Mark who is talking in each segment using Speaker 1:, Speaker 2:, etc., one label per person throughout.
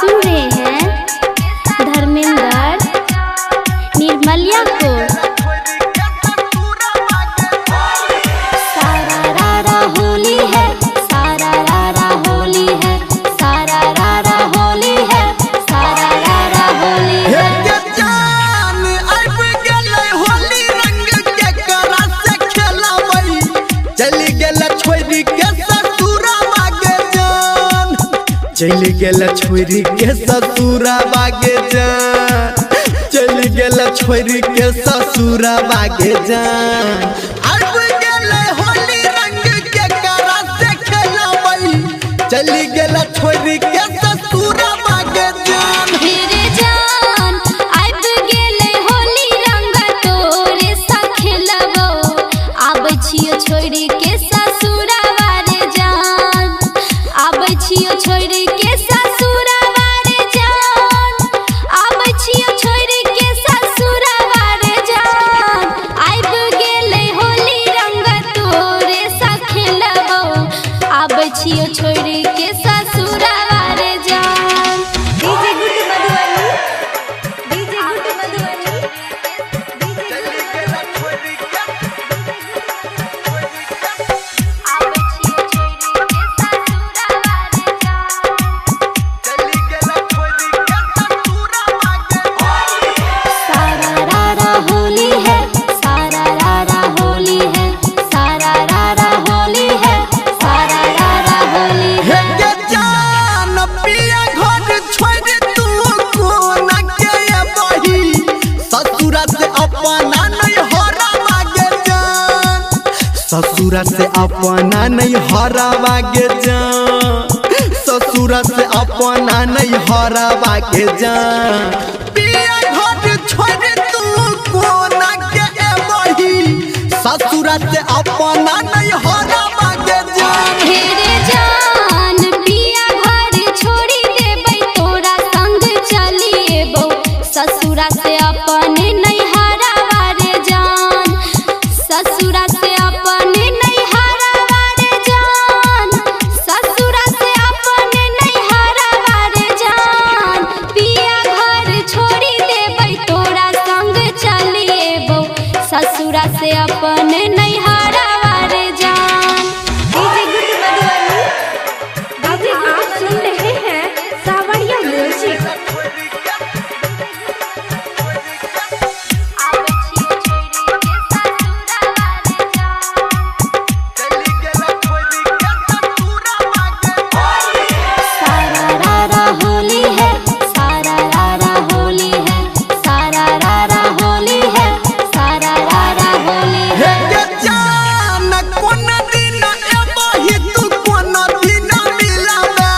Speaker 1: सुन रहे हैं धर्मेंद्र निर्मलिया को। सारा रारा होली है, सारा रारा होली है, सारा रारा होली है, सारा रारा होली है।
Speaker 2: जान अब गेलै होली रंग के करा से खेलबै, चली गेल छोरी के ससुरवा के जान, चली गेल छोरी के ससुरवा के जान, चली गेल छोरी के ससुरवा के जान। अब गेलै होली रंग के करा से खेलबै, चली गेल छोरी के ससुरवा के जान।
Speaker 1: हेरे जान अब गेलै होली रंग तोरे सा खेलबो, आबै छियो छोरी के ससुरवा रे जान, आबै छियो छोरी के ससुरवा रे जान, आबै छियो छोरी के ससुरवा रे जान। अब गेलै होली रंग तोरे सा खेलबो, आबै छियो छोरी के ससुरवा रे जान।
Speaker 3: DJ good Madhubani, DJ good Madhubani,
Speaker 2: चली गेल छोरी के
Speaker 1: आबै छियो छोरी के ससुरवा रे जान।
Speaker 2: चली गेल छोरी के ससुरवा के
Speaker 1: सारा रारा होली है, सारा रारा होली है, सारा रारा होली है, सारा रारा होली है।
Speaker 2: हे जान पिया घर छोड़ तू कोना के बही, ससुरा से अपना नहीं हरावा गे जान, ससुरा से अपना नहीं हरावा गे जान, ससुरा से अपना नहीं हरावा गे जान। पिया घर छोड़ तू कोना के बही, ससुरा से अपना नहीं हरावा गे जान।
Speaker 1: हेरे जान पिया घर छोड़ी देबै, तोरा संग चली एबो, ससुरा से अपने नहीं हरावा रे जान, ससुरा से अपने नहीं हरावा रे जान, ससुरा से अपने नहीं हरावा रे जान। पिया घर छोड़ी देबै, तोरा संग चली एबो, ससुरा से अपने नहीं हरावा रे जान।
Speaker 3: DJ good Madhubani. डीजे आप सुन रहे हैं सावरिया म्यूजिक।
Speaker 1: आबै छियो छोरी के ससुरवा रे जान।
Speaker 2: चली गेल छोरी के ससुरवा के
Speaker 1: सारा रारा होली है, सारा रारा होली है, सारा रारा होली है, सारा रारा होली है।
Speaker 2: हे जान कोन दिन एबही तू कोन दिन मिलाबे,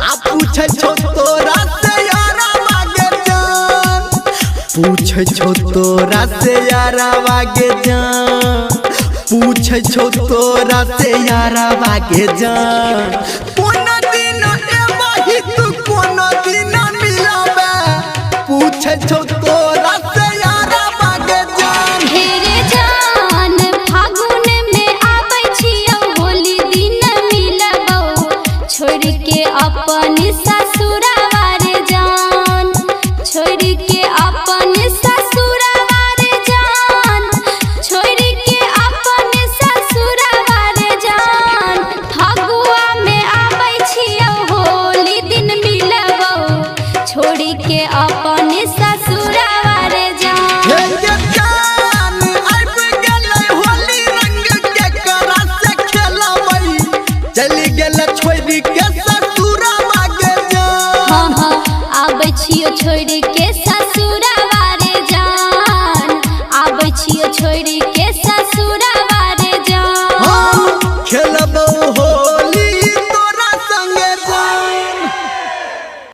Speaker 2: आ पूछै छौ तोरा से यारवा गे जान, पूछै छौ तोरा से यारवा गे जान, पूछै छौ तोरा से यारवा गे जान। कोन दिन एबही तू कोन दिन मिलाबे, पूछै छौ तोरा से यारवा गे जान।
Speaker 1: हेरे जान फागुन में आबै छियो, होली दिन मिलबो, छोड़ के अपन ससुरवा रे जान, छोड़ के अपन ससुरवा रे जान, छोड़ के अपन ससुरवा रे जान। फगुआ में आबै छियो, होली दिन मिलबो, छोड़ के अपन ससुरवा रे जान।
Speaker 2: हे जान अब गेलै होली रंग के करा से खेलबै, चली गेल छोरी के ससुरवा के जान।
Speaker 1: हाँ हाँ आबै छियो छोड़ के ससुरवा रे जान, आबै छियो छोड़